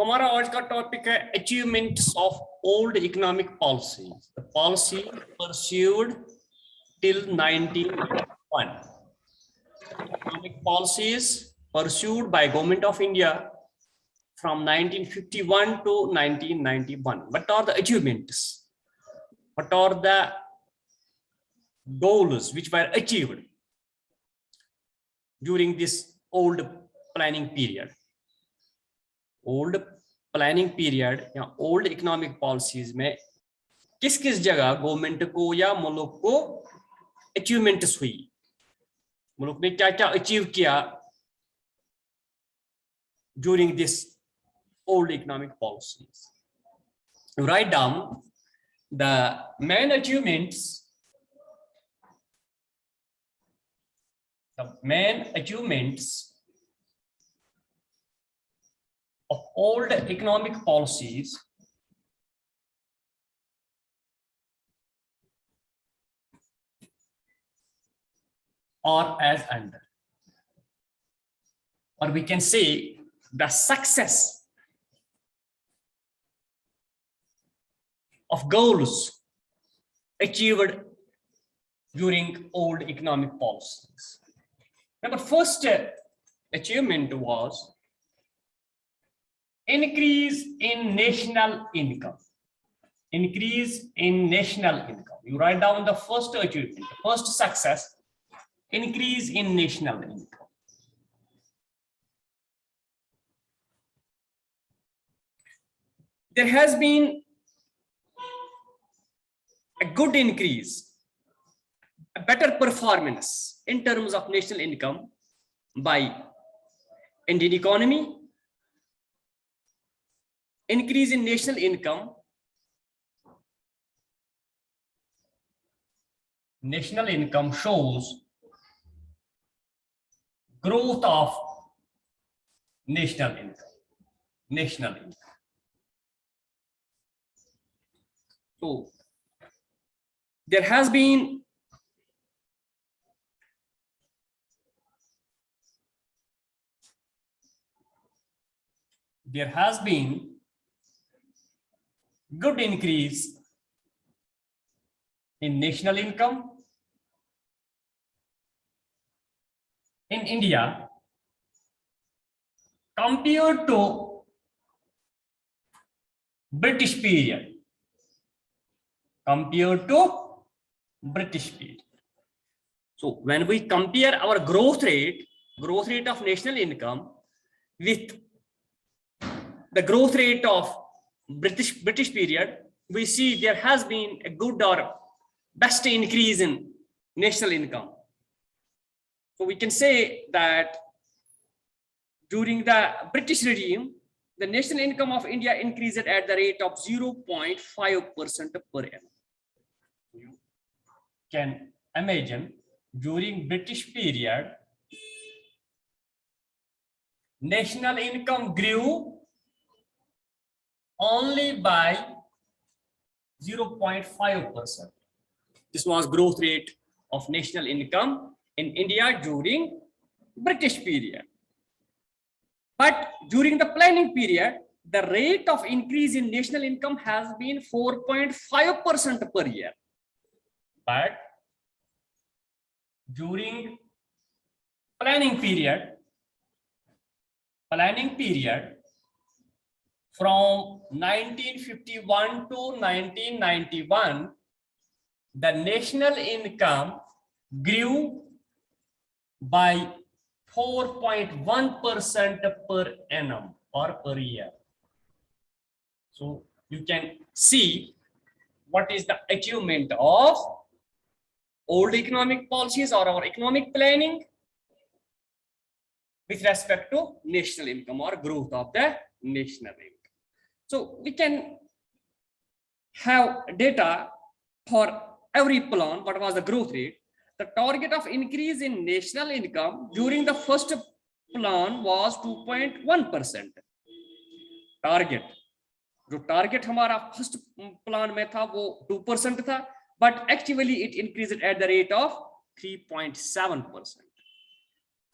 हमारा आज का टॉपिक है achievements of old economic policy, the policy pursued till 1991. Economic policies pursued by Government of India from 1951 to 1991. What are the achievements? What are the goals which were achieved during this old planning period? Old planning period या old economic policies में किस किस जगह government को या मुल्क को achievements हुई, मुल्क ने क्या क्या अचीव किया during this old economic policies. Write down the main achievements of old economic policies are as under, or we can say the success of goals achieved during old economic policies. Number first achievement was increase in national income. Increase in national income. You write down the first achievement, the first success, increase in national income. There has been a good increase, a better performance in terms of national income by Indian economy. Increase in national income. National income shows growth of national income. National income. So there has been good increase in national income in India compared to British period. So when we compare our growth rate of national income with the growth rate of British period, we see there has been a good or best increase in national income. So we can say that during the British regime, the national income of India increased at the rate of 0.5% per annum. You can imagine during British period, national income grew only by 0.5%. This was growth rate of national income in India during British period. But during the planning period, the rate of increase in national income has been 4.5% per year. But during planning period from 1951 to 1991, the national income grew by 4.1% per annum or per year. So you can see what is the achievement of old economic policies or our economic planning with respect to national income or growth of the national income. So we can have data for every plan. What was the growth rate? The target of increase in national income during the first plan was 2.1%. Target, जो target हमारा first plan में था वो 2% था, but actually it increased at the rate of 3.7%.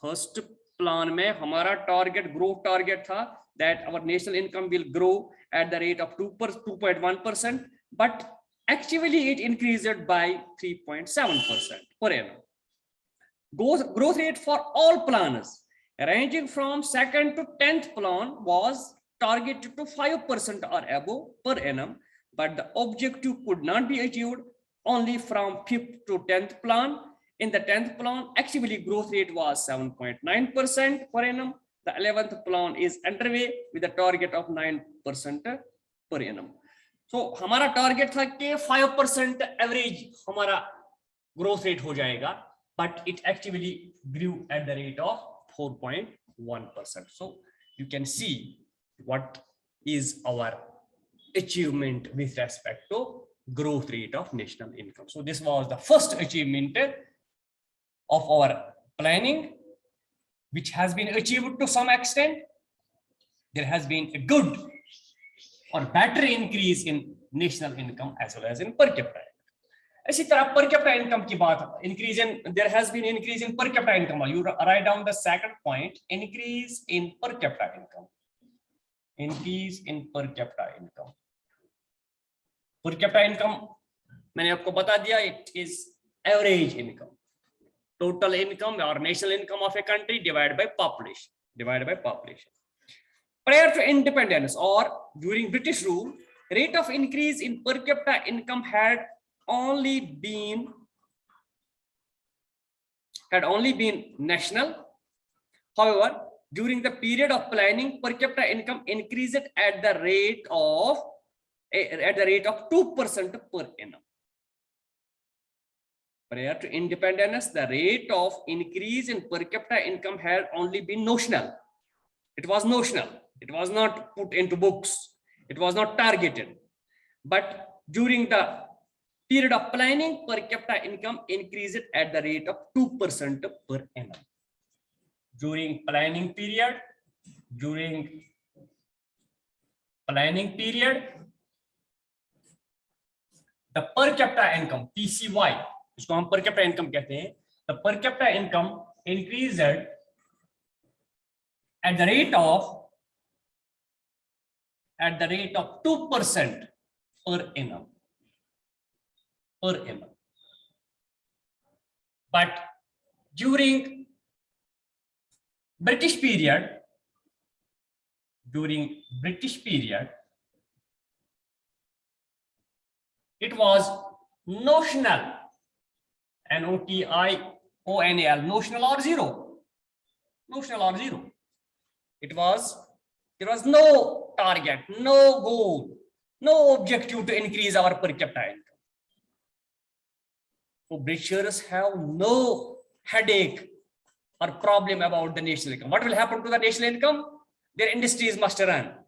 First plan में हमारा target, growth target था that our national income will grow at the rate of 2.1%, but actually it increased by 3.7% per annum. Growth rate for all planners ranging from 2nd to 10th plan was targeted to 5% or above per annum, but the objective could not be achieved only from 5th to 10th plan. In the 10th plan, actually growth rate was 7.9% per annum. The 11th plan is underway with a target of 9% per annum. So हमारा target था कि 5% average हमारा growth rate हो जाएगा, but it actually grew at the rate of 4.1%. So you can see what is our achievement with respect to growth rate of national income. So this was the first achievement of our planning, which has been achieved to some extent. There has been a good or better increase in national income as well as in per capita. इसी तरह per capita income की बात, increase in, there has been increase in per capita income. You write down the second point, increase in per capita income. Increase in per capita income. Per capita income मैंने आपको बता दिया, it is average income. Total income or national income of a country divided by population. Prior to independence or during British rule, rate of increase in per capita income had only been national. However, during the period of planning, per capita income increased at the rate of 2% per annum. Prior to independence, the rate of increase in per capita income had only been notional. It was notional. It was not put into books. It was not targeted. But during the period of planning, per capita income increased at the rate of 2% per annum. During planning period, the per capita income, PCY, इसको हम per capita income कहते हैं, the per capita income increased at the rate of 2% per annum. But during British period, it was notional, NOTIONAL, notional or zero. There was no target, no goal, no objective to increase our per capita income. So Britishers have no headache or problem about the national income. What will happen to the national income? Their industries must run.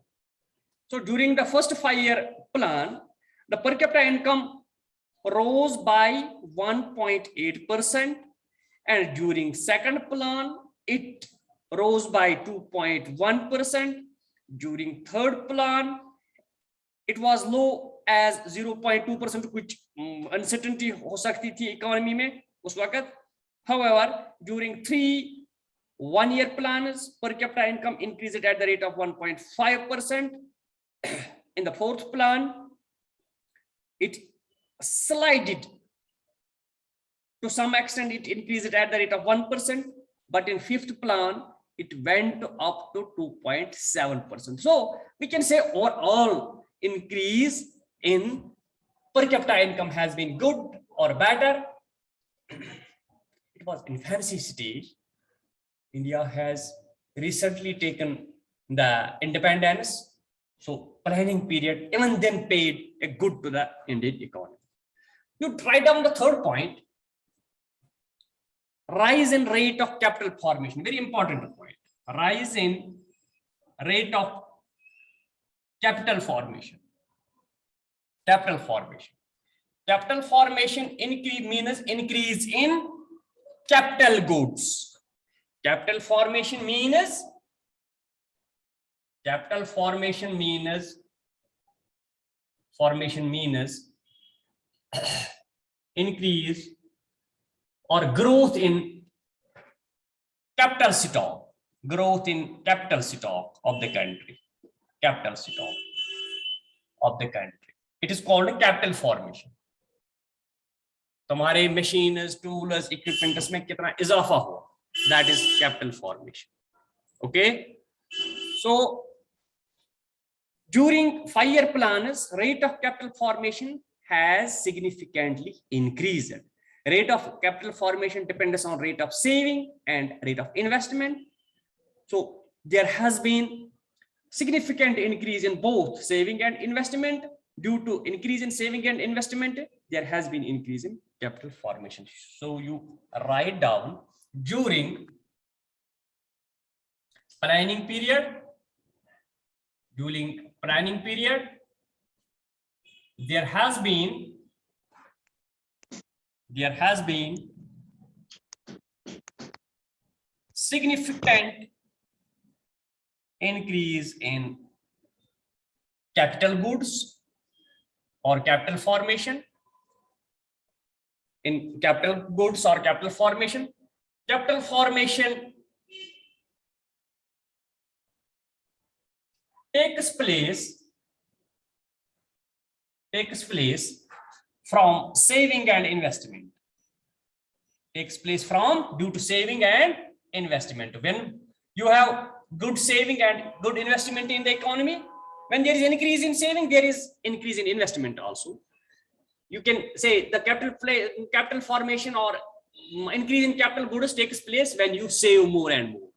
So during the first 5-year plan, the per capita income rose by 1.8%, and during second plan it rose by 2.1%. During third plan it was low as 0.2%, which uncertainty हो सकती थी economy में उस वक्त. However, during 3 1-year plans, per capita income increased at the rate of 1.5%. In the fourth plan, it slided to some extent, it increased at the rate of 1%, but in fifth plan it went up to 2.7%. So we can say overall increase in per capita income has been good or better. It was infancy stage. India has recently taken the independence, so planning period even then paid a good to the Indian economy. You write down the third point, rise in rate of capital formation, very important point. Rise in rate of capital formation. Capital formation increase means increase in capital goods. Capital formation means increase or growth in capital stock, growth in capital stock of the country, capital stock of the country. It is called a capital formation. तुम्हारे machines, tools, equipments में कितना इजाफा हुआ, that is capital formation. Okay, so during 5-year plans, rate of capital formation has significantly increased. Rate of capital formation depends on rate of saving and rate of investment. So there has been significant increase in both saving and investment. Due to increase in saving and investment, there has been increase in capital formation. So you write down during planning period, there has been significant increase in capital goods or capital formation. In capital goods or capital formation takes place from saving and investment. Due to saving and investment. When you have good saving and good investment in the economy, when there is increase in saving, there is increase in investment also. You can say the capital formation or increase in capital goods takes place when you save more and more.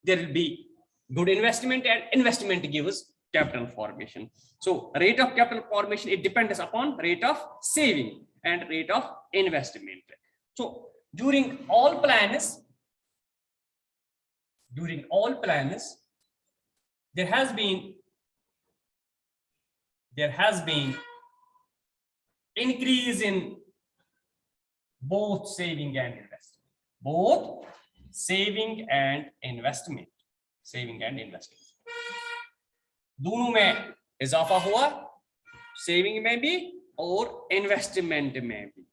There will be good investment, and investment gives capital formation. So rate of capital formation, it depends upon rate of saving and rate of investment. So during all plans, there has been increase in both saving and investment. दोनों में इजाफा हुआ, saving में भी और investment में भी.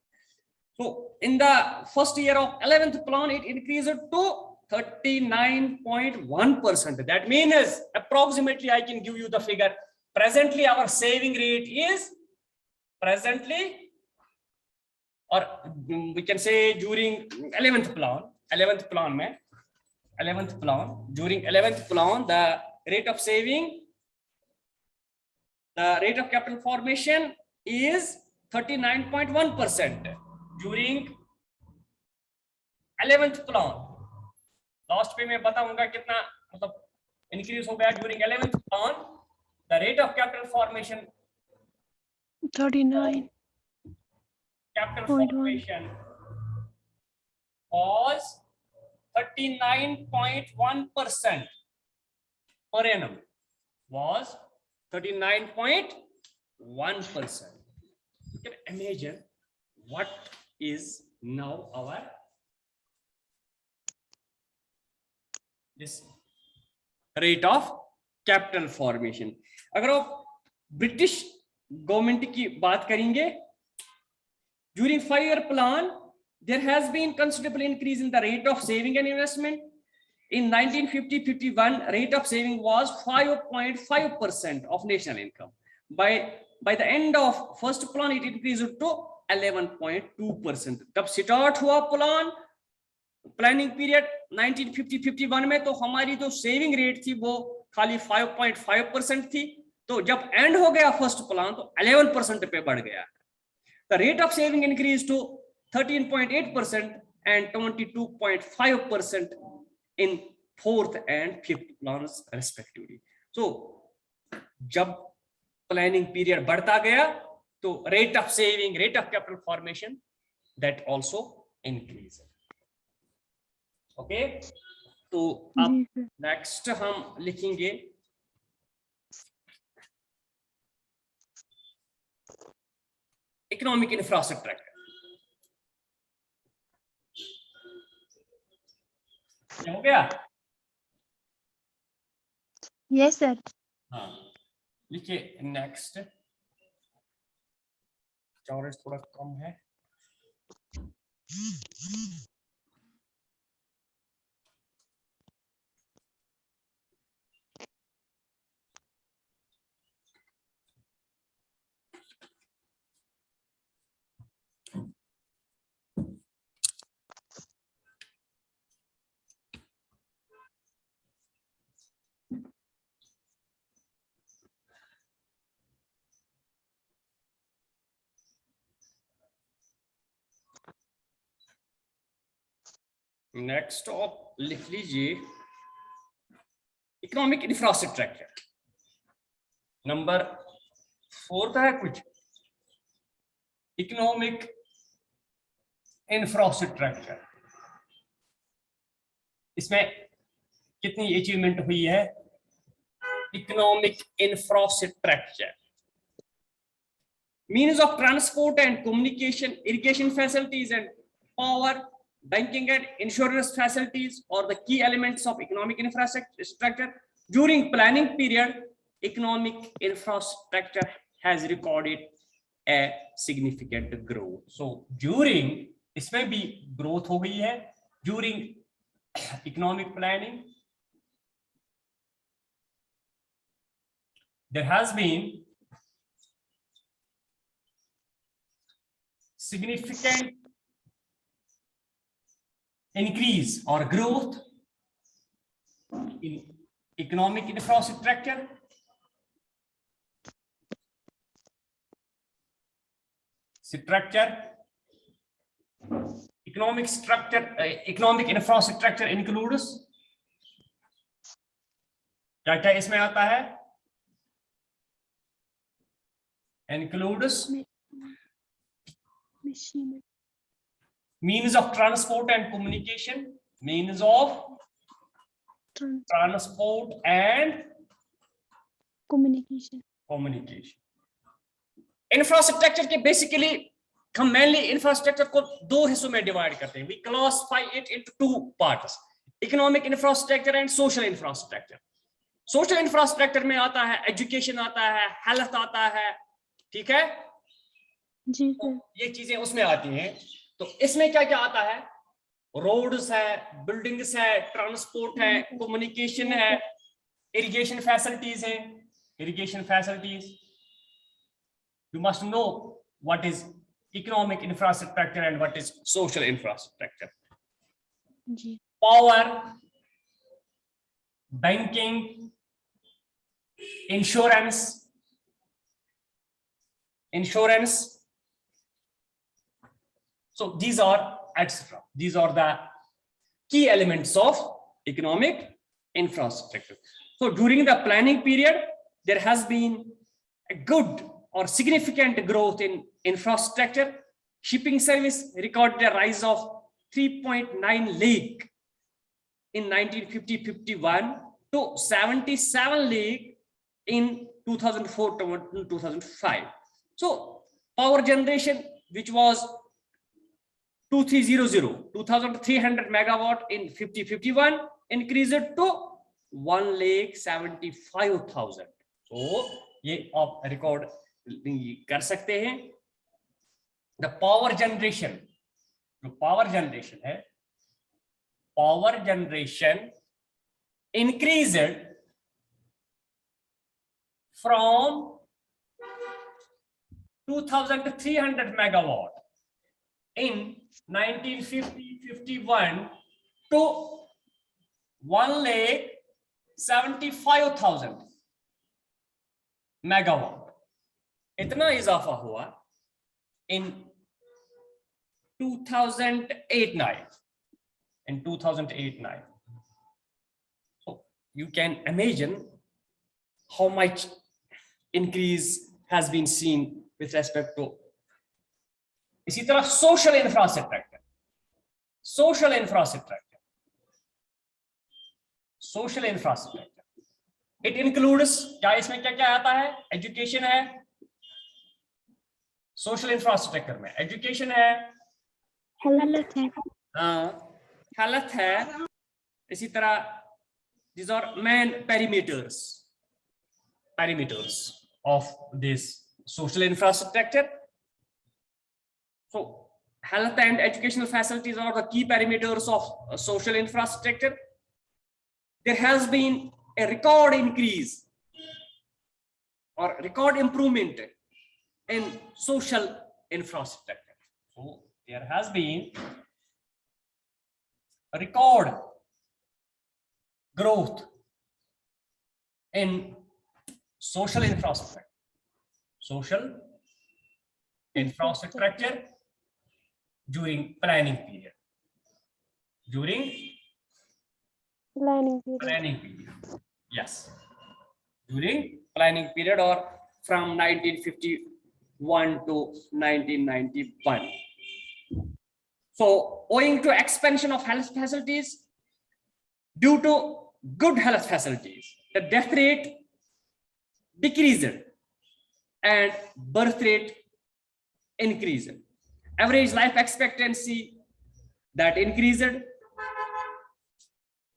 So in the first year of 11th plan, it increased to 39.1%. That means approximately, I can give you the figure. Presently, our saving rate is or we can say during 11th plan, during 11th plan, the rate of saving, the rate of capital formation is 39.1% during 11th plan. Last पे मैं बताऊंगा कितना मतलब increase हो गया during 11th plan. The rate of capital formation 39. Capital formation was 39.1% per annum. Was 39.1%. You can imagine what is now our this rate of capital formation. अगर आप British government की बात करेंगे, during 5-year plan, there has been considerable increase in the rate of saving and investment. In 1950-51, rate of saving was 5.5% of national income. By the end of first plan, it increased to 11.2%. जब start हुआ plan, planning period 1950-51 में, तो हमारी जो saving rate थी वो खाली 5.5% थी. तो जब end हो गया first plan, तो 11% पे बढ़ गया. The rate of saving increased to 13.8% and 22.5% in 4th and 5th plans respectively. So, जब planning period बढ़ता गया, तो rate of saving, rate of capital formation, that also increased. Okay, तो अब next हम लिखेंगे economic infrastructure. हो गया? Yes, sir. हाँ, लिखिए next. चौरस थोड़ा कम है. नेक्स्ट आप लिख लीजिए इकोनॉमिक इंफ्रास्ट्रक्चर। नंबर 4 का है कुछ इकोनॉमिक इंफ्रास्ट्रक्चर। इसमें कितनी अचीवमेंट हुई है? Economic infrastructure means of transport and communication, irrigation facilities and power, banking and insurance facilities are the key elements of economic infrastructure. During planning period, economic infrastructure has recorded a significant growth. So during, इसमें भी growth हो गई है during economic planning. There has been significant increase or growth in economic infrastructure. Economic infrastructure includes क्या क्या इसमें आता है? Includes means of transport and communication, means of transport and communication. Infrastructure के बेसिकली हम मेनली इंफ्रास्ट्रक्चर को दो हिस्सों में डिवाइड करते हैं। We classify it into two parts, economic infrastructure and social infrastructure. Social infrastructure में आता है एजुकेशन, आता है हेल्थ, आता है, ठीक है जी तो ये चीजें उसमें आती हैं। तो इसमें क्या क्या आता है? रोड्स है, बिल्डिंग्स है, ट्रांसपोर्ट है, कम्युनिकेशन है, इरिगेशन फैसिलिटीज है। Irrigation facilities, you must know what is economic infrastructure and what is social infrastructure. जी Power, banking, insurance, so these are etc. These are the key elements of economic infrastructure. So during the planning period, there has been a good or significant growth in infrastructure. Shipping service recorded a rise of 3.9 lakh in 1950-51 to 77 lakh in 2004 to 2005. So power generation, which was 2300 megawatt in 50-51, increased to 1,75,000. So ये आप record कर सकते हैं। The power generation, जो power generation है, power generation increased from 2300 megawatt in 1950-51 to 1,75,000 megawatt. इतना इजाफा हुआ in 2008-9. In 2008-9. So you can imagine how much increase has been seen with respect to. इसी तरह social infrastructure. Social infrastructure. It includes, क्या इसमें क्या क्या आता है? एजुकेशन है, सोशल इंफ्रास्ट्रक्चर में एजुकेशन है, हेल्थ है, हेल्थ है, इसी तरह these are main perimeters of this social infrastructure. So health and educational facilities are the key parameters of social infrastructure. There has been a record increase or record improvement in social infrastructure. So there has been a record growth in social infrastructure during planning period. During Planning period. planning period. Yes. During planning period or from 1951 to 1991. So owing to expansion of health facilities, due to good health facilities, the death rate decreased and birth rate increased. Average life expectancy that increased.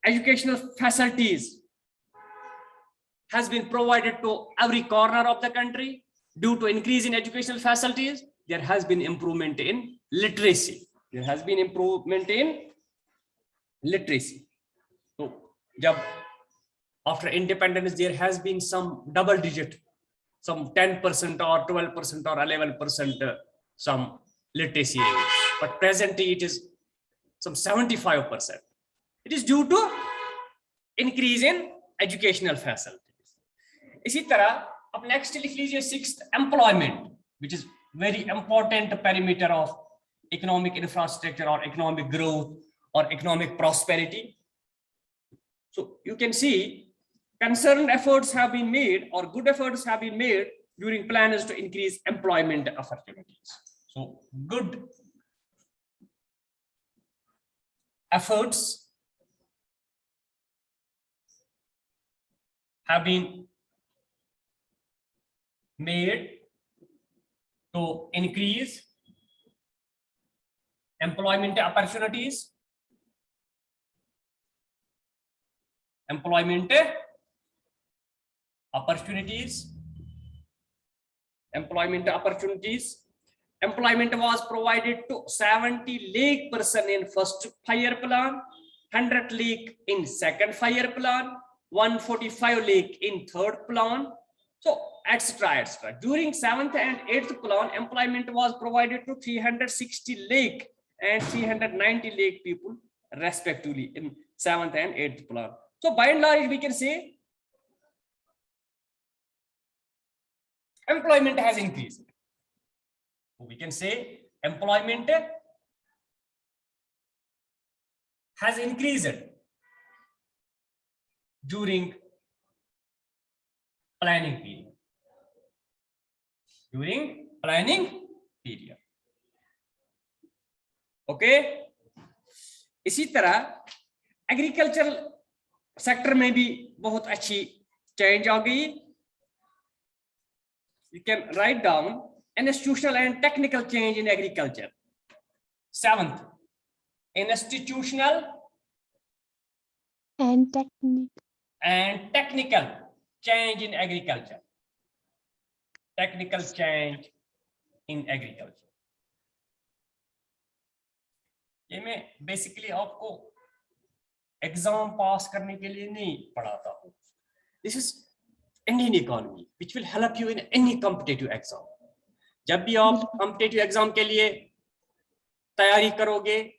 Educational facilities has been provided to every corner of the country. Due to increase in educational facilities, there has been improvement in literacy. There has been improvement in literacy. So, after independence, there has been some double digit, some 10% or 12% or 11% some literacy rate. But presently it is some 75%. It is due to increase in educational facilities. इसी तरह अब next लिख लीजिए 6th employment, which is very important parameter of economic infrastructure or economic growth or economic prosperity. So you can see concerned efforts have been made or good efforts have been made during plans to increase employment opportunities. So good efforts have been made to increase employment opportunities. Employment opportunities. Employment opportunities. Employment was provided to 70 lakh person in first 5-year plan, 100 lakh in second 5-year plan, 145 lakh in third plan. So, etc. etc. During 7th and 8th plan, employment was provided to 360 lakh and 390 lakh people respectively in 7th and 8th plan. So, by and large, we can say employment has increased. We can say employment has increased during planning period. During planning period. Okay. इसी तरह agricultural sector में भी बहुत अच्छी change आ गई. You can write down institutional and technical change in agriculture. 7th, institutional And technical change in agriculture. Technical change in agriculture. ये मैं basically आपको एग्जाम पास करने के लिए नहीं पढ़ाता हूँ. This is Indian economy, which will help you in any competitive exam. जब भी आप competitive exam के लिए तैयारी करोगे,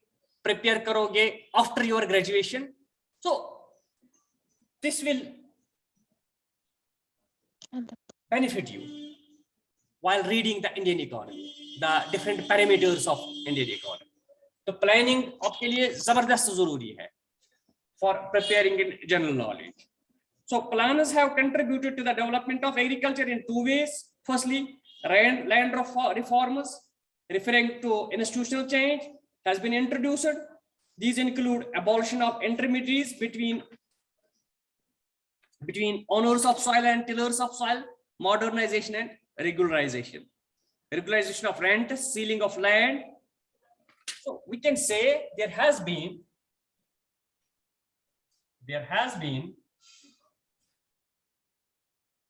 prepare करोगे after your graduation, so this will benefit you while reading the Indian economy, the different parameters of Indian economy. तो planning आपके लिए जबरदस्त जरूरी है for preparing in general knowledge. So planners have contributed to the development of agriculture in two ways. Firstly, land reforms referring to institutional change has been introduced. These include abolition of intermediaries between owners of soil and tillers of soil, modernization and regularization. Regularization of rent, ceiling of land. So we can say there has been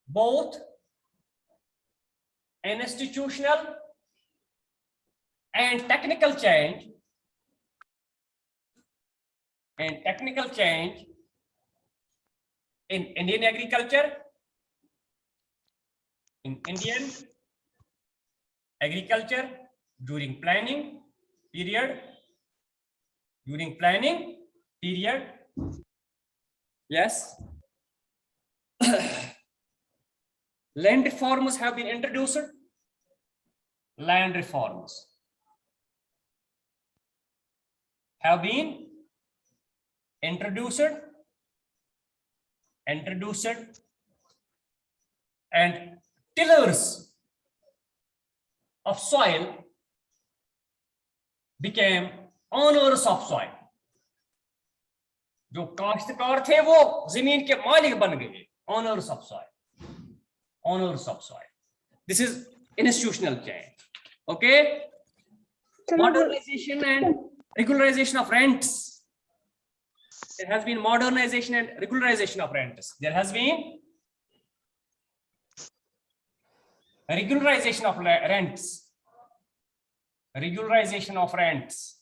both an institutional and technical change in Indian agriculture, during planning period. Yes. Land reforms have been introduced. Land reforms have been introduced and tillers of soil became owners of soil. जो काश्तकार थे वो जमीन के मालिक बन गए, owners of soil, owners of soil. This is institutional change. Okay, modernization and regularization of rents. There has been modernization and regularization of rents. There has been regularization of rents. Regularization of rents.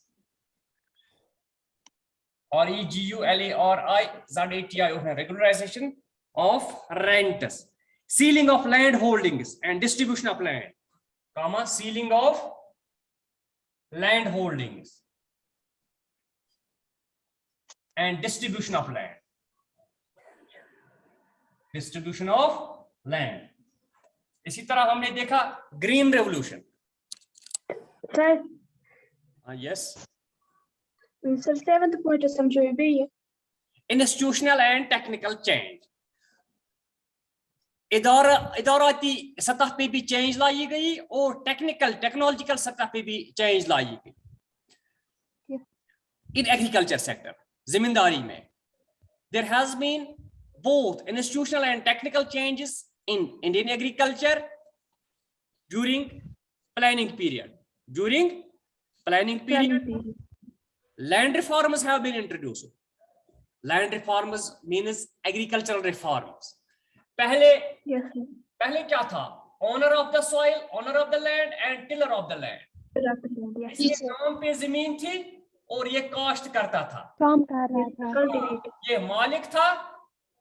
REGULARIZATI. Regularization of rents. Sealing of land holdings and distribution of land. Comma, sealing of land holdings and distribution of land. Distribution of land. इसी तरह हमने देखा green revolution. Sir, Yes. sir, 7th point is समझो. Institutional and technical change. इदाराती सतह पे भी change लाई गई और टेक्नोलॉजिकल सतह पे भी चेंज लाई गई. In agriculture sector, जिम्मेदारी में, there has been both institutional and technical changes in Indian agriculture during planning period. During planning period, land reforms have been introduced. Land reforms means agricultural reforms. पहले क्या था? Owner of the soil, owner of the land and tiller of the land. ये काम पे जमीन थी और ये काश्त करता था. ये मालिक था,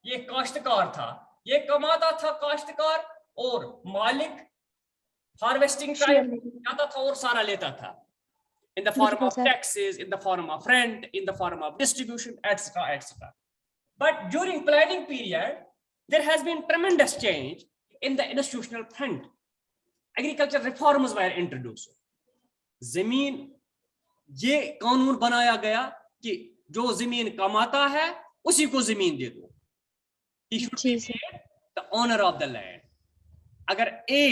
ये काश्तकार था. ये कमाता था काश्तकार और मालिक हार्वेस्टिंग टाइम जाता था और सारा लेता था. In the form of taxes, in the form of rent, in the form of distribution, etc., etc. But during planning period, there has been tremendous change in the institutional front. Agricultural reforms were introduced. जमीन ये कानून बनाया गया कि जो जमीन कमाता है उसी को जमीन दे दो. He should be the owner of the land. अगर A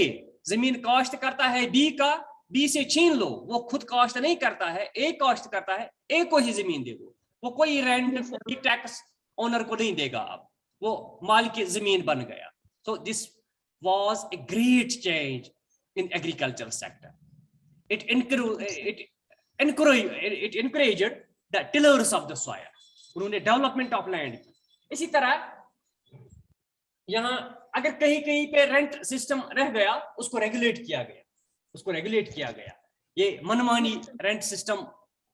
जमीन काश्त करता है B का, B से छीन लो, वो खुद काश्त नहीं करता है, A काश्त करता है, A को ही जमीन दे दो. वो कोई रेंट की टैक्स ओनर को नहीं देगा. अब वो मालिक की जमीन बन गया. So this was a great change in agricultural sector. It encouraged the tillers of the soil. उन्होंने डेवलपमेंट ऑफ लैंड की. इसी तरह यहाँ अगर कहीं पे रेंट सिस्टम रह गया, उसको रेगुलेट किया गया. ये मनमानी रेंट सिस्टम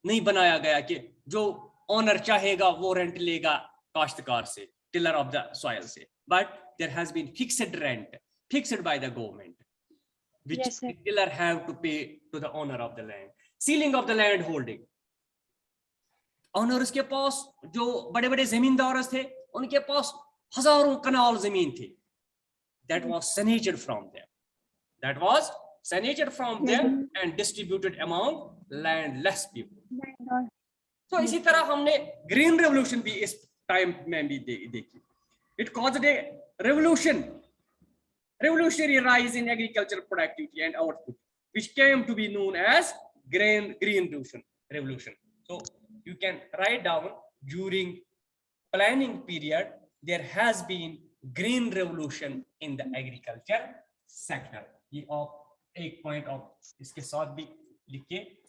नहीं बनाया गया कि जो ओनर चाहेगा वो रेंट लेगा काश्तकार से, tiller of the soil से. But there has been fixed rent fixed by the government, which the tiller have to pay to the owner of the land. Sealing of the land holding. Owners के पास जो बड़े-बड़े जमींदार थे, उनके पास हजारों कनाल जमीन थी. That was senated from them. And distributed among landless people. So इसी तरह हमने ग्रीन रेवोल्यूशन भी इस टाइम में भी देखी. It caused a revolutionary rise in agricultural productivity and output, which came to be known as green revolution. So you can write down, during planning period there has been green revolution in the agriculture sector. ये आप एक point आप इसके साथ भी लिखिए.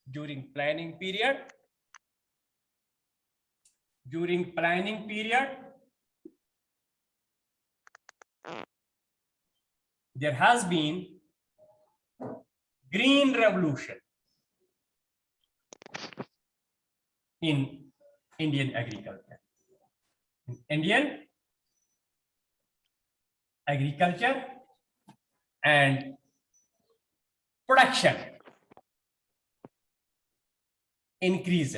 During planning period there has been green revolution in Indian agriculture. And production increased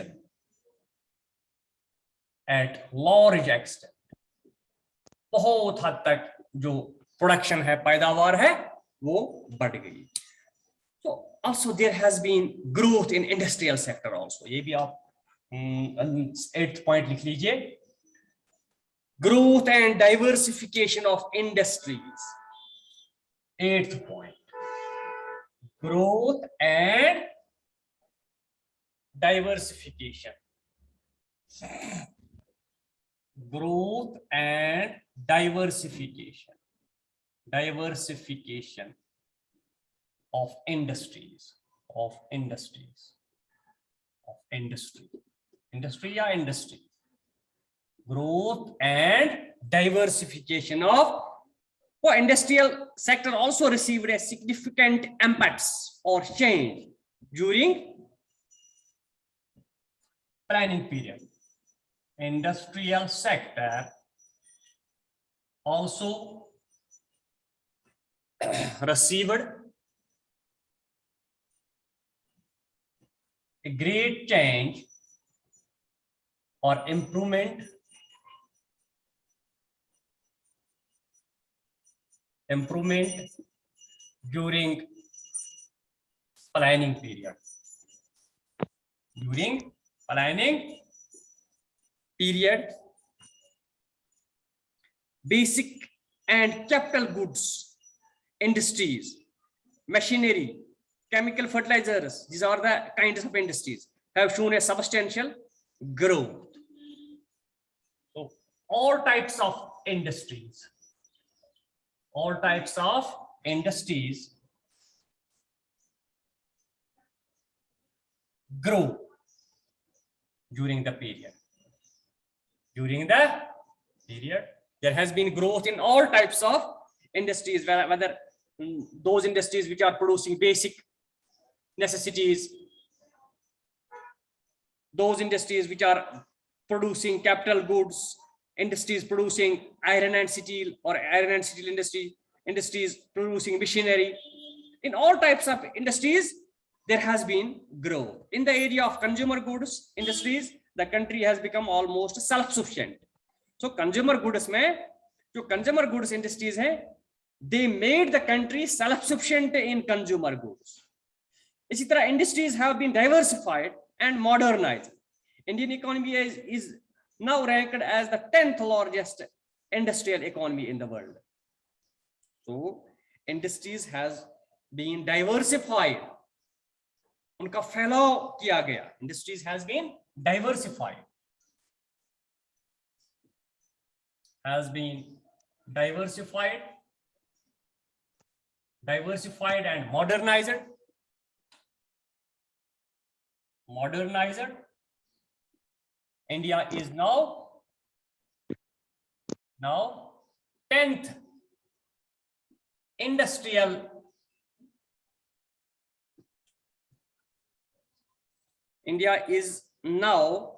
at large extent. बहुत हद तक जो प्रोडक्शन है, पैदावार है, वो बढ़ गई. So also there has been growth in industrial sector also. ये भी आप 8th point लिख लीजिए, growth and diversification of industries. 8th point, growth and diversification. Growth and diversification. Diversification of industries. Of industries. Of industry. Industry or industry. Growth and diversification of industrial sector also received a significant impetus or change during planning period. Industrial sector also received a great change or improvement during planning period. During planning period, basic and capital goods industries, machinery, chemical fertilizers, these are the kinds of industries, have shown a substantial growth. So all types of industries grow during the period. During the period, there has been growth in all types of industries, whether those industries which are producing basic necessities, those industries which are producing capital goods, industries producing iron and steel or iron and steel industry, industries producing machinery. In all types of industries, there has been growth. In the area of consumer goods industries, the country has become almost self-sufficient. So consumer goods में जो consumer goods industries हैं, they made the country self-sufficient in consumer goods. इसी तरह industries have been diversified and modernized. Indian economy is now ranked as the 10th largest industrial economy in the world. So industries has been diversified. उनका फैलाव किया गया. Industries has been diversified. Has been diversified and modernized. India is now 10th industrial. India is now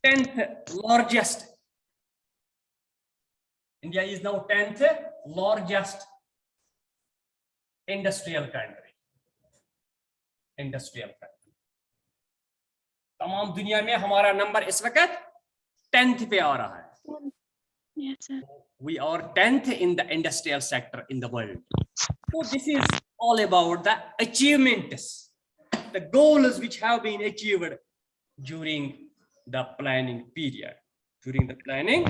10th largest. India is now 10th largest industrial country. Industrial country. तमाम दुनिया में हमारा number इस वक्त 10th पे आ रहा है. Yes, sir. We are 10th in the industrial sector in the world. So this is all about the achievements, the goals which have been achieved during the planning period. During the planning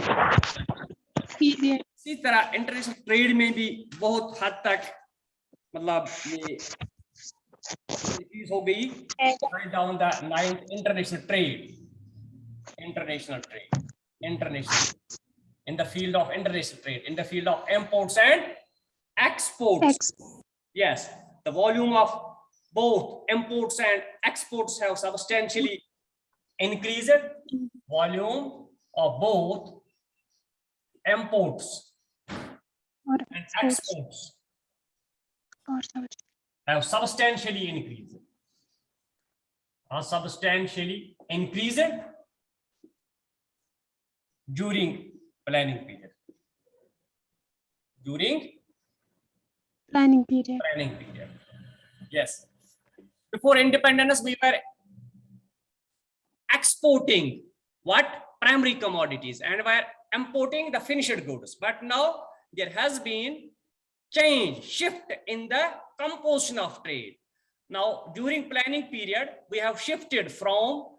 Period. इसी तरह international trade में भी बहुत हद तक मतलब ये चीज हो गई. Write down the 9th international trade. In the field of international trade, in the field of imports and exports. Yes, the volume of both imports and exports have substantially increased. Volume of both imports and exports have substantially increased. During planning period. Planning period. Yes. Before independence, we were exporting what? Primary commodities, and were importing the finished goods. But now there has been shift in the composition of trade. Now, during planning period, we have shifted from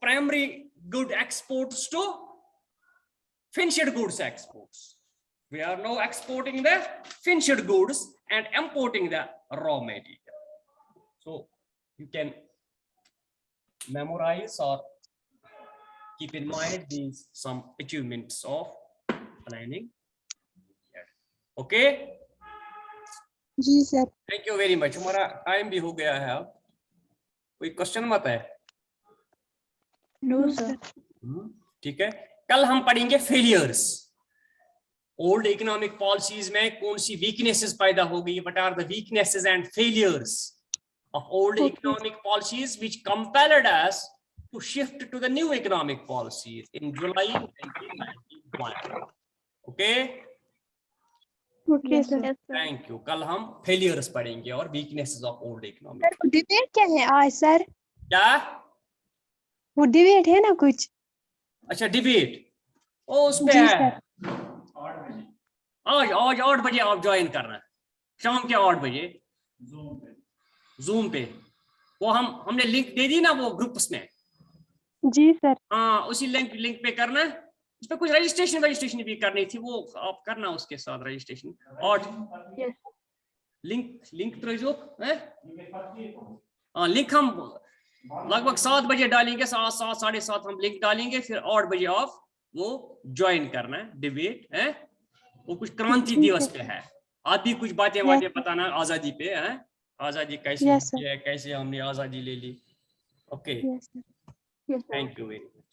primary good exports to finished goods exports. We are now exporting the finished goods and importing the raw material. So you can memorize or keep in mind these some achievements of planning. Okay. जी sir. Thank you very much. हमारा time भी हो गया है. अब कोई question मत है? No, sir. ठीक है. कल हम पढ़ेंगे फेलियर्स. ओल्ड इकोनॉमिक पॉलिसीज में कौन सी वीकनेसेस पैदा हो गई, what are the weaknesses and failures of old economic policies which compelled us to shift to the new economic policies in July 2021. Okay. Okay sir. Thank you. कल हम failures पढ़ेंगे और weaknesses of old economic. Sir debate क्या है आज sir? क्या? वो debate है ना कुछ? अच्छा डिबेट. ओ उस पे जी है. सर. आज 8 बजे आप ज्वाइन करना है, शाम के 8 बजे जूम पे. वो हमने लिंक दे दी ना वो ग्रुप्स में. जी सर. हाँ उसी लिंक पे करना है. उस पे कुछ रजिस्ट्रेशन भी करनी थी, वो आप करना उसके साथ रजिस्ट्रेशन. और लिंक तो जो है, हाँ लिंक हम लगभग 7 बजे डालेंगे, 7 साढ़े 7 हम लिंक डालेंगे, फिर 8 बजे आप वो ज्वाइन करना है डिबेट है. वो कुछ क्रांति दिवस पे है. आप भी कुछ बातें बताना आजादी पे है. आजादी कैसे है, कैसे हमने आजादी ले ली. Okay. Thank you very much.